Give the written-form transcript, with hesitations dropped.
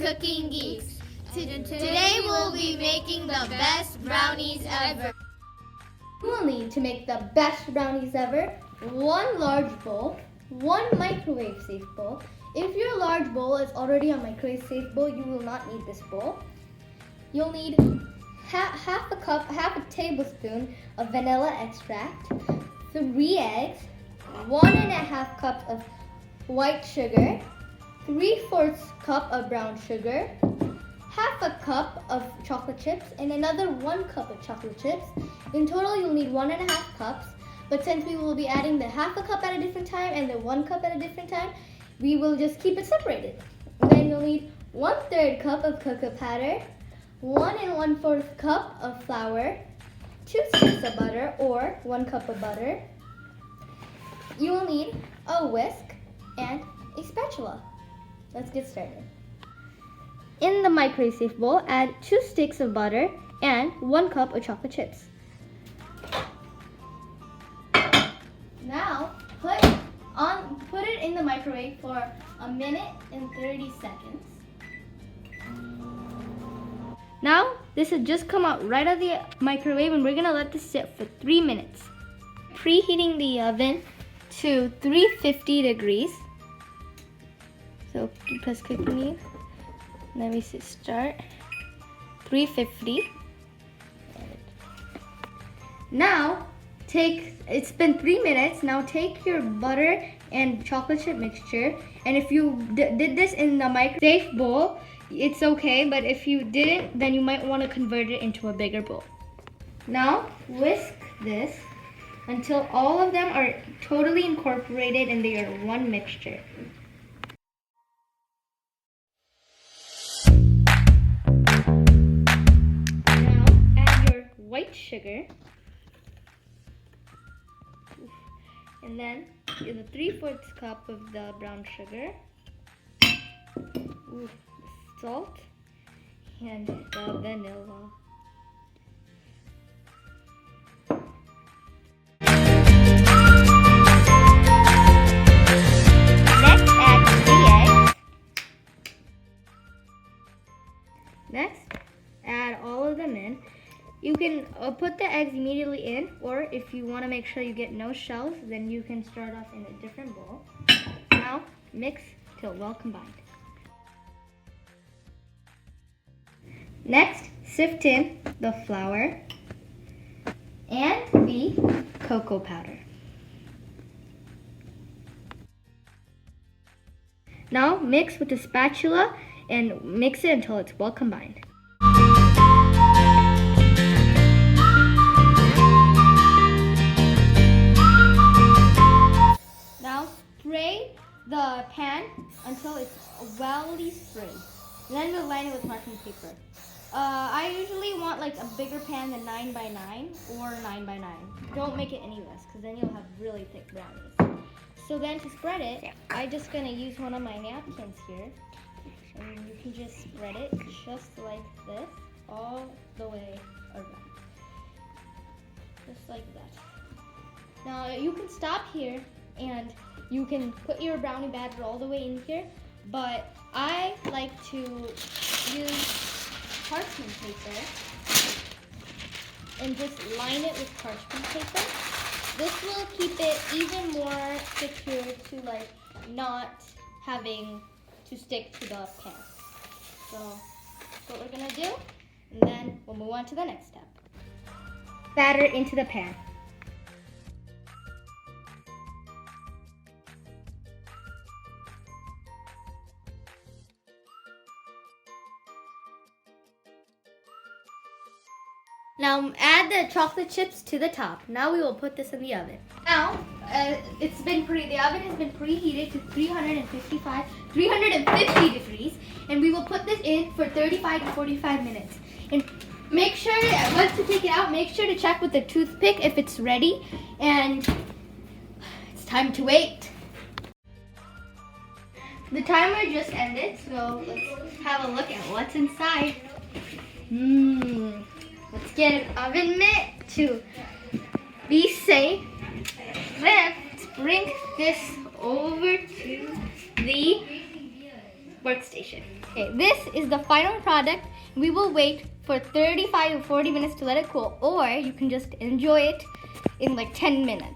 cooking geeks. Today we'll be making the best brownies ever. You will need to make the best brownies ever, 1 large bowl, 1 microwave safe bowl. If your large bowl is already a microwave safe bowl, you will not need this bowl. You'll need half a tablespoon of vanilla extract, 3 eggs, 1.5 cups of white sugar, 3/4 cup of brown sugar, half a cup of chocolate chips, and another 1 cup of chocolate chips. In total, you'll need 1.5 cups. But since we will be adding the half a cup at a different time and the 1 cup at a different time, we will just keep it separated. Then you'll need 1/3 cup of cocoa powder, 1 1/4 cup of flour, 2 sticks of butter or 1 cup of butter. You will need a whisk and a spatula. Let's get started. In the microwave safe bowl, add 2 sticks of butter and 1 cup of chocolate chips. Now, put it in the microwave for 1 minute and 30 seconds. Now, this has just come out right out of the microwave and we're gonna let this sit for 3 minutes. Preheating the oven to 350 degrees. So press quickly. Then we say start. 350. Now, it's been 3 minutes. Now take your butter and chocolate chip mixture. And if you did this in the microwave bowl, it's okay. But if you didn't, then you might want to convert it into a bigger bowl. Now, whisk this until all of them are totally incorporated and they are one mixture. Now, add your white sugar. And then the 3/4 cup of the brown sugar, salt, and the vanilla. Next, add 3 eggs. Next, add all of them in. You can put the eggs immediately in, or if you want to make sure you get no shells, then you can start off in a different bowl. Now, mix till well combined. Next, sift in the flour and the cocoa powder. Now, mix with the spatula and mix it until it's well combined. Spray the pan until it's well sprayed. Then we'll line it with parchment paper. I usually want like a bigger pan than 9x9 or 9x9. Don't make it any less because then you'll have really thick brownies. So then to spread it, I'm just going to use one of my napkins here. And you can just spread it just like this all the way around. Just like that. Now you can stop here and you can put your brownie batter all the way in here, but I like to use parchment paper and just line it with parchment paper. This will keep it even more secure to like not having to stick to the pan. So that's what we're gonna do, and then we'll move on to the next step. Batter into the pan. Now add the chocolate chips to the top. Now we will put this in the oven. Now the oven has been preheated to 350 degrees, and we will put this in for 35 to 45 minutes. And make sure once you take it out, make sure to check with the toothpick if it's ready. And it's time to wait. The timer just ended, so let's have a look at what's inside. Let's get an oven mitt to be safe. Let's bring this over to the workstation. Okay, this is the final product. We will wait for 35 to 40 minutes to let it cool, or you can just enjoy it in like 10 minutes.